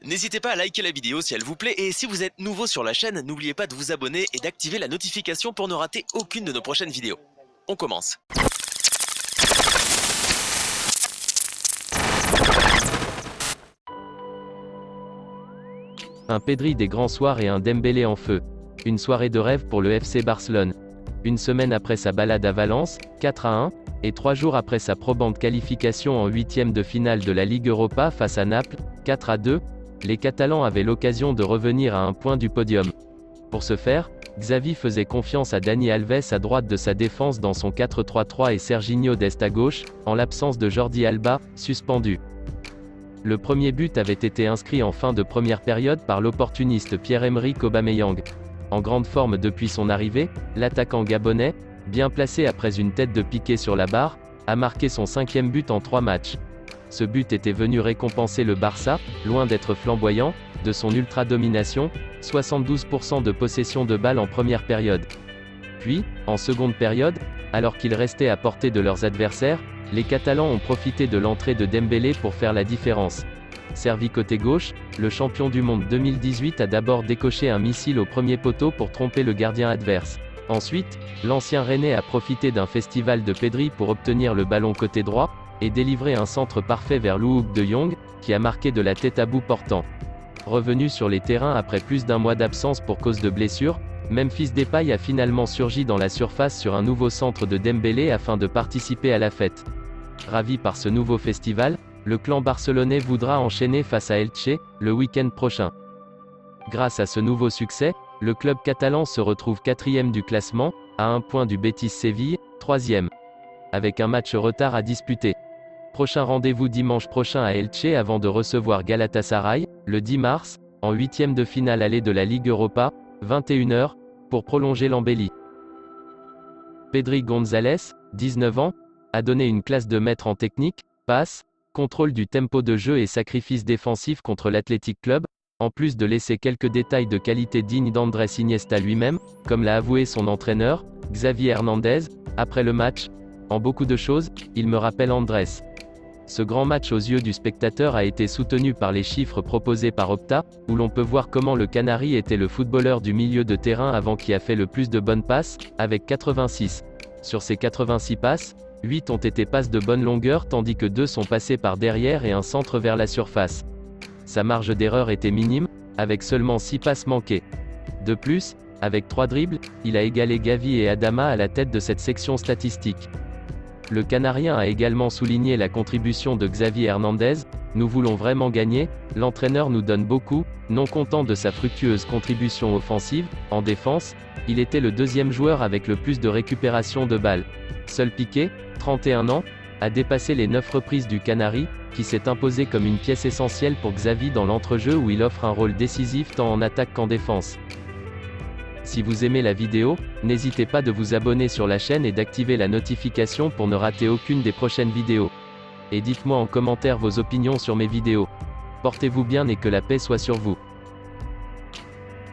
N'hésitez pas à liker la vidéo si elle vous plaît et si vous êtes nouveau sur la chaîne, n'oubliez pas de vous abonner et d'activer la notification pour ne rater aucune de nos prochaines vidéos. On commence. Un Pedri des grands soirs et un Dembélé en feu. Une soirée de rêve pour le FC Barcelone. Une semaine après sa balade à Valence, 4-1, et 3 jours après sa probante qualification en huitième de finale de la Ligue Europa face à Naples, 4-2, les Catalans avaient l'occasion de revenir à un point du podium. Pour ce faire, Xavi faisait confiance à Dani Alves à droite de sa défense dans son 4-3-3 et Serginho Dest à gauche, en l'absence de Jordi Alba, suspendu. Le premier but avait été inscrit en fin de première période par l'opportuniste Pierre-Emerick Aubameyang. En grande forme depuis son arrivée, l'attaquant gabonais, bien placé après une tête de Piqué sur la barre, a marqué son 5e but en 3 matchs. Ce but était venu récompenser le Barça, loin d'être flamboyant, de son ultra-domination, 72% de possession de balle en première période. Puis, en seconde période, alors qu'ils restaient à portée de leurs adversaires, les Catalans ont profité de l'entrée de Dembélé pour faire la différence. Servi côté gauche, le champion du monde 2018 a d'abord décoché un missile au premier poteau pour tromper le gardien adverse. Ensuite, l'ancien Rennais a profité d'un festival de Pedri pour obtenir le ballon côté droit, et délivrer un centre parfait vers Luuk de Jong, qui a marqué de la tête à bout portant. Revenu sur les terrains après plus d'un mois d'absence pour cause de blessure, Memphis Depay a finalement surgi dans la surface sur un nouveau centre de Dembélé afin de participer à la fête. Ravi par ce nouveau festival, le clan barcelonais voudra enchaîner face à Elche, le week-end prochain. Grâce à ce nouveau succès, le club catalan se retrouve 4e du classement, à 1 point du Betis Séville, 3e. Avec un match retard à disputer. Prochain rendez-vous dimanche prochain à Elche avant de recevoir Galatasaray, le 10 mars, en 8e de finale aller de la Ligue Europa, 21h, pour prolonger l'embellie. Pedri González, 19 ans, a donné une classe de maître en technique, passe, contrôle du tempo de jeu et sacrifice défensif contre l'Athletic Club, en plus de laisser quelques détails de qualité dignes d'Andrés Iniesta lui-même, comme l'a avoué son entraîneur, Xavi Hernandez, après le match. En beaucoup de choses, il me rappelle Andrés. Ce grand match aux yeux du spectateur a été soutenu par les chiffres proposés par Opta, où l'on peut voir comment le Canari était le footballeur du milieu de terrain avant qui a fait le plus de bonnes passes, avec 86. Sur ces 86 passes, 8 ont été passes de bonne longueur tandis que 2 sont passées par derrière et un centre vers la surface. Sa marge d'erreur était minime, avec seulement 6 passes manquées. De plus, avec 3 dribbles, il a égalé Gavi et Adama à la tête de cette section statistique. Le Canarien a également souligné la contribution de Xavi Hernandez. Nous voulons vraiment gagner, l'entraîneur nous donne beaucoup, non content de sa fructueuse contribution offensive. En défense, il était le 2e joueur avec le plus de récupération de balles. Seul Piqué, 31 ans, a dépassé les 9 reprises du Canari, qui s'est imposé comme une pièce essentielle pour Xavi dans l'entrejeu où il offre un rôle décisif tant en attaque qu'en défense. Si vous aimez la vidéo, n'hésitez pas de vous abonner sur la chaîne et d'activer la notification pour ne rater aucune des prochaines vidéos. Et dites-moi en commentaire vos opinions sur mes vidéos. Portez-vous bien et que la paix soit sur vous.